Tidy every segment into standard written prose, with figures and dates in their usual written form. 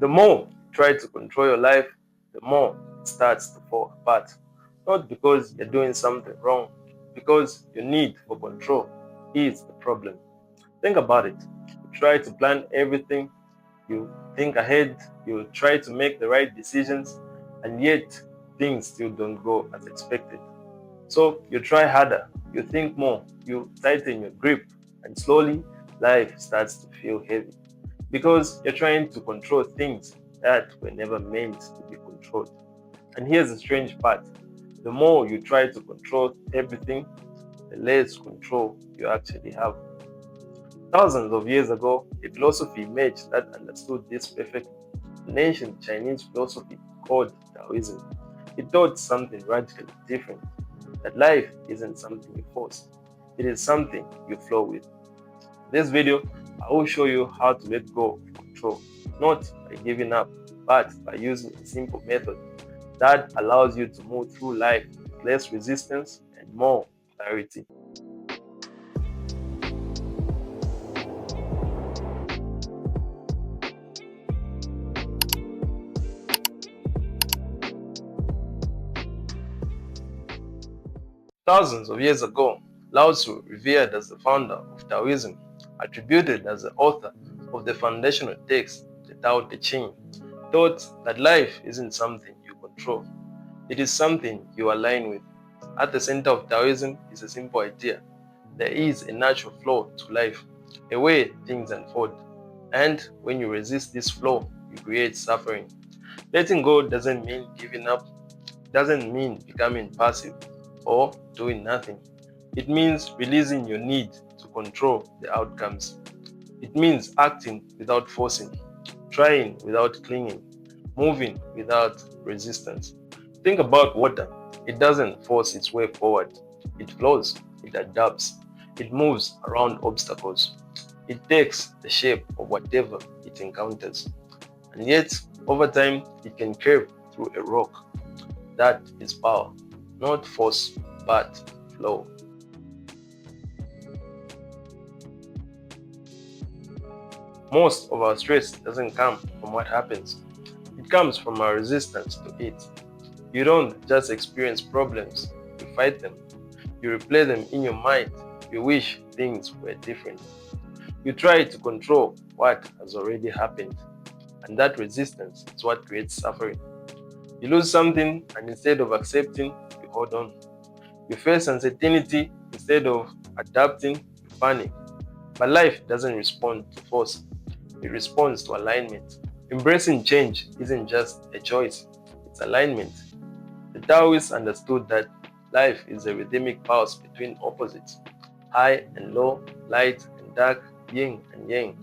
The more you try to control your life, the more it starts to fall apart. Not because you're doing something wrong, because your need for control is the problem. Think about it. You try to plan everything, you think ahead, you try to make the right decisions, and yet things still don't go as expected. So you try harder, you think more, you tighten your grip, and slowly life starts to feel heavy because you're trying to control things that were never meant to be controlled. And here's the strange part: the more you try to control everything, the less control you actually have. Thousands of years ago, a philosophy emerged that understood this perfectly: an ancient Chinese philosophy called Taoism. It taught something radically different: that life isn't something you force, it is something you flow with. In this video, I will show you how to let go of control, not by giving up, but by using a simple method that allows you to move through life with less resistance and more clarity. Thousands of years ago, Lao Tzu, revered as the founder of Taoism, attributed as the author of the foundational text, the Tao Te Ching, taught that life isn't something you control, it is something you align with. At the center of Taoism is a simple idea: there is a natural flow to life, a way things unfold. And when you resist this flow, you create suffering. Letting go doesn't mean giving up, doesn't mean becoming passive or doing nothing. It means releasing your need to control the outcomes. It means acting without forcing, trying without clinging, moving without resistance. Think about water. It doesn't force its way forward. It flows, it adapts, it moves around obstacles. It takes the shape of whatever it encounters. And yet, over time, it can curve through a rock. That is power, not force, but flow. Most of our stress doesn't come from what happens, it comes from our resistance to it. You don't just experience problems, you fight them. You replay them in your mind. You wish things were different. You try to control what has already happened. And that resistance is what creates suffering. You lose something, and instead of accepting, you hold on. You face uncertainty, instead of adapting, you panic. But life doesn't respond to force, it responds to alignment. Embracing change isn't just a choice, it's alignment. The Taoists understood that life is a rhythmic pulse between opposites: high and low, light and dark, yin and yang.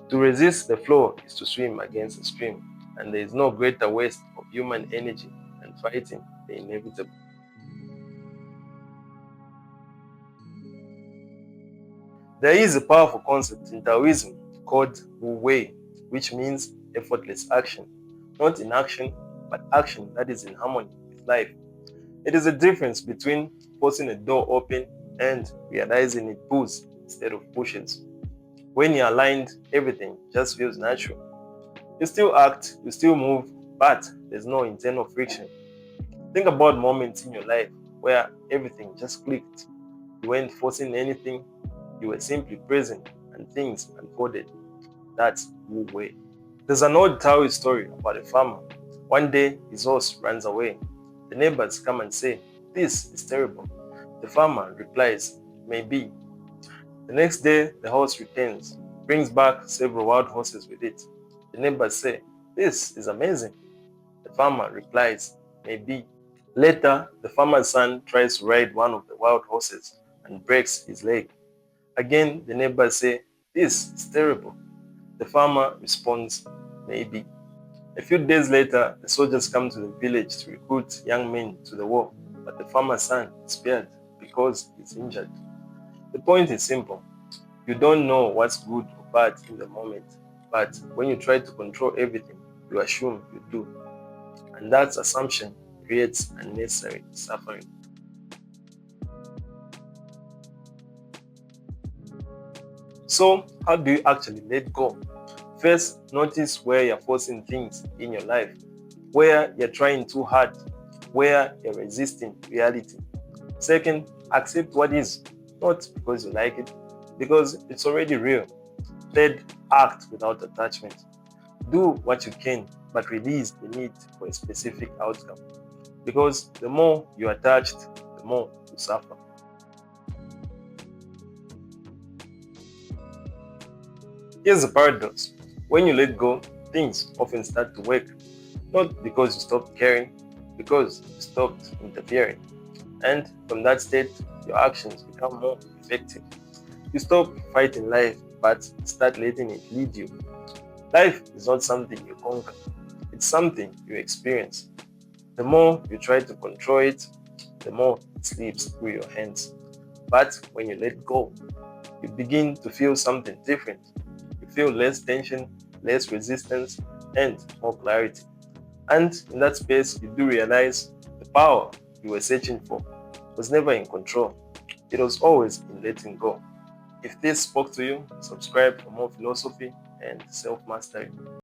To resist the flow is to swim against the stream, and there is no greater waste of human energy than fighting the inevitable. There is a powerful concept in Taoism called Wu Wei, which means effortless action. Not inaction, but action that is in harmony with life. It is a difference between forcing a door open and realizing it pulls instead of pushes. When you're aligned, everything just feels natural. You still act, you still move, but there's no internal friction. Think about moments in your life where everything just clicked. You weren't forcing anything, you were simply present and things unfolded. That's Wu Wei. There's an old Taoist story about a farmer. One day, his horse runs away. The neighbors come and say, "This is terrible." The farmer replies, "Maybe." The next day, the horse returns, brings back several wild horses with it. The neighbors say, "This is amazing." The farmer replies, "Maybe." Later, the farmer's son tries to ride one of the wild horses and breaks his leg. Again, the neighbors say, "This is terrible." The farmer responds, "Maybe." A few days later, the soldiers come to the village to recruit young men to the war, but the farmer's son is spared because he's injured. The point is simple: you don't know what's good or bad in the moment, but when you try to control everything, you assume you do. And that assumption creates unnecessary suffering. So, how do you actually let go? First, notice where you're forcing things in your life, where you're trying too hard, where you're resisting reality. Second, accept what is, not because you like it, because it's already real. Third, act without attachment. Do what you can, but release the need for a specific outcome. Because the more you're attached, the more you suffer. Here's the paradox. When you let go, things often start to work. Not because you stopped caring, because you stopped interfering. And from that state, your actions become more effective. You stop fighting life, but start letting it lead you. Life is not something you conquer, it's something you experience. The more you try to control it, the more it slips through your hands. But when you let go, you begin to feel something different. You feel less tension, less resistance, and more clarity. And in that space, you do realize the power you were searching for was never in control. It was always in letting go. If this spoke to you, subscribe for more philosophy and self mastery.